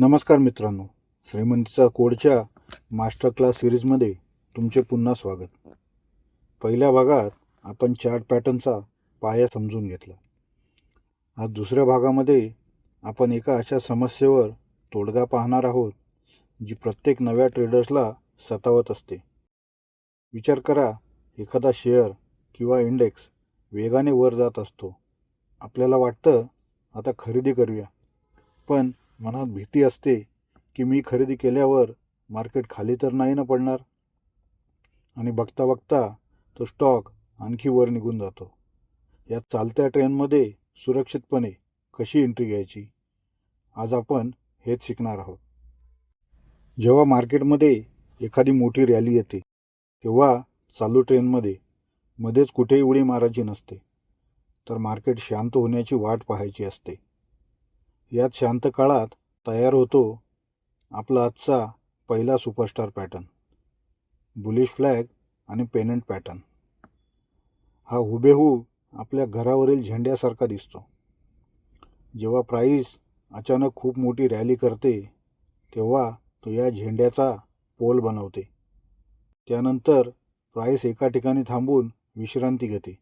नमस्कार मित्रांनो, श्रीमंतीचा कोडच्या मास्टर क्लास सिरीजमध्ये तुमचे पुन्हा स्वागत. पहिल्या भागात आपण चार्ट पॅटर्नचा पाया समजून घेतला. आज दुसऱ्या भागामध्ये आपण एका अशा समस्येवर तोडगा पाहणार आहोत जी प्रत्येक नव्या ट्रेडर्सला सतावत असते. विचार करा, एखादा शेअर किंवा इंडेक्स वेगाने वर जात असतो. आपल्याला वाटतं आता खरेदी करूया, पण मनात भीती असते की मी खरेदी केल्यावर मार्केट खाली तर नाही ना पडणार. आणि बघता बघता तो स्टॉक आणखी वर निघून जातो. या चालत्या ट्रेनमध्ये सुरक्षितपणे कशी एंट्री घ्यायची, आज आपण हेच शिकणार आहोत. जेव्हा मार्केटमध्ये एखादी मोठी रॅली येते तेव्हा चालू ट्रेनमध्ये मध्येच कुठेही उडी मारायची नसते, तर मार्केट शांत होण्याची वाट पाहायची असते. यात शांत काळात तयार होतो आपला आजचा पहिला सुपरस्टार पॅटर्न, बुलिश फ्लॅग आणि पेनंट पॅटर्न. हा हुबेहूब आपल्या घरावरील झेंड्यासारखा दिसतो. जेव्हा प्राईस अचानक खूप मोठी रॅली करते तेव्हा तो या झेंड्याचा पोल बनवते. त्यानंतर प्राईस एका ठिकाणी थांबून विश्रांती घेते,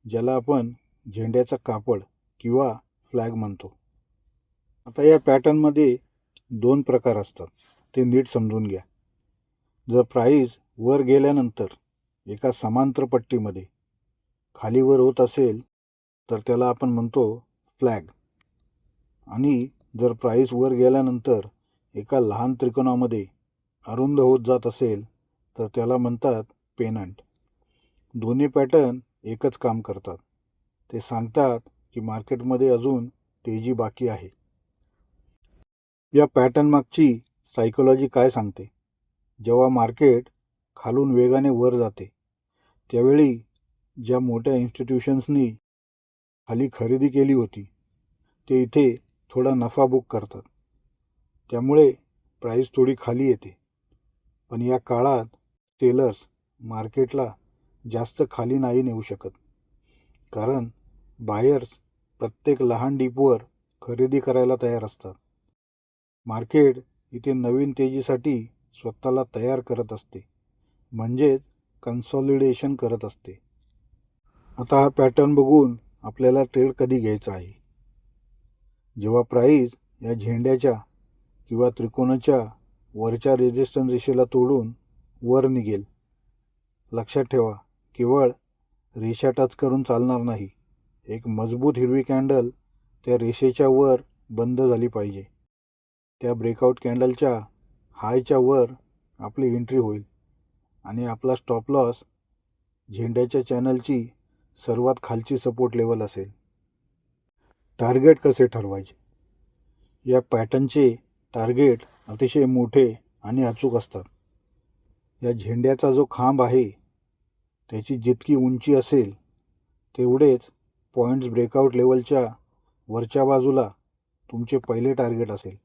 ज्याला आपण झेंड्याचा कापड किंवा फ्लॅग म्हणतो. आता या पॅटर्नमध्ये दोन प्रकार असतात, ते नीट समजून घ्या. जर प्राईस वर गेल्यानंतर एका समांतर पट्टीमध्ये खालीवर होत असेल तर त्याला आपण म्हणतो फ्लॅग, आणि जर प्राईस वर गेल्यानंतर एका लहान त्रिकोणामध्ये अरुंद होत जात असेल तर त्याला म्हणतात पेनंट. दोन्ही पॅटर्न एकच काम करतात, ते सांगतात की मार्केटमध्ये अजून तेजी बाकी आहे. या पॅटर्न मागची सायकोलॉजी काय सांगते? जेव्हा मार्केट खालून वेगाने वर जाते त्यावेळी ज्या मोठ्या इन्स्टिट्यूशन्सनी खाली खरेदी केली होती ते इथे थोडा नफा बुक करतात, त्यामुळे प्राईस थोडी खाली येते. पण या काळात सेलर्स मार्केटला जास्त खाली नाही नेऊ शकत, कारण बायर्स प्रत्येक लहान डिपवर खरेदी करायला तयार असतात. मार्केट इथे नवीन तेजीसाठी स्वतःला तयार करत असते, म्हणजेच कन्सॉलिडेशन करत असते. आता हा पॅटर्न बघून आपल्याला ट्रेड कधी घ्यायचा आहे? जेव्हा प्राईस या झेंड्याच्या किंवा त्रिकोणाच्या वरच्या रेजिस्टन्स रेषेला तोडून वर निघेल. लक्षात ठेवा, केवळ रेषा टच करून चालणार नाही. एक मजबूत हिरवी कॅन्डल त्या रेषेच्या वर बंद झाली पाहिजे. त्या ब्रेकआउट कॅन्डलच्या हायच्या वर आपली एंट्री होईल आणि आपला स्टॉप लॉस झेंड्याच्या चॅनलची सर्वात खालची सपोर्ट लेवल असेल. टार्गेट कसे ठरवायचे? या पॅटर्नचे टार्गेट अतिशय मोठे आणि अचूक असतात. या झेंड्याचा जो खांब आहे त्याची जितकी उंची असेल तेवढेच पॉईंट्स ब्रेकआउट लेवलच्या वरच्या बाजूला तुमचे पहिले टार्गेट असेल.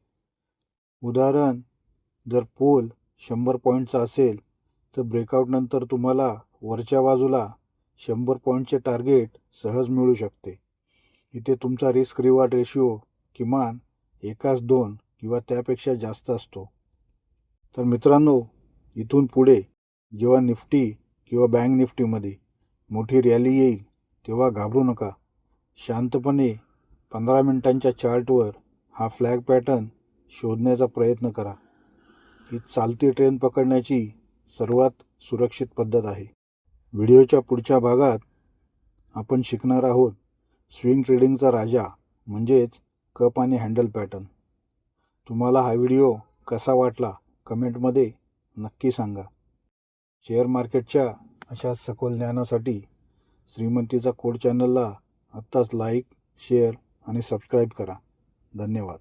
उदाहरण, जर पोल 100 पॉईंटचा असेल तर ब्रेकआउटनंतर तुम्हाला वरच्या बाजूला 100 पॉईंटचे टार्गेट सहज मिळू शकते. इथे तुमचा रिस्क रिवॉर्ड रेशिओ किमान 1:2 किंवा त्यापेक्षा जास्त असतो. तर मित्रांनो, इथून पुढे जेव्हा निफ्टी किंवा बँक निफ्टीमध्ये मोठी रॅली येईल तेव्हा घाबरू नका. शांतपणे 15 मिनिटांच्या चार्टवर हा फ्लॅग पॅटर्न शोधण्याचा प्रयत्न करा. ही चालती ट्रेन पकडण्याची सर्वात सुरक्षित पद्धत आहे. व्हिडिओच्या पुढच्या भागात आपण शिकणार आहोत स्विंग ट्रेडिंगचा राजा म्हणजेच कप आणि हँडल पॅटर्न. तुम्हाला हा व्हिडिओ कसा वाटला कमेंटमध्ये नक्की सांगा. शेअर मार्केटच्या अशा सखोल ज्ञानासाठी श्रीमंतीचा कोड चॅनलला आत्ताच लाईक, शेअर आणि सबस्क्राईब करा. धन्यवाद.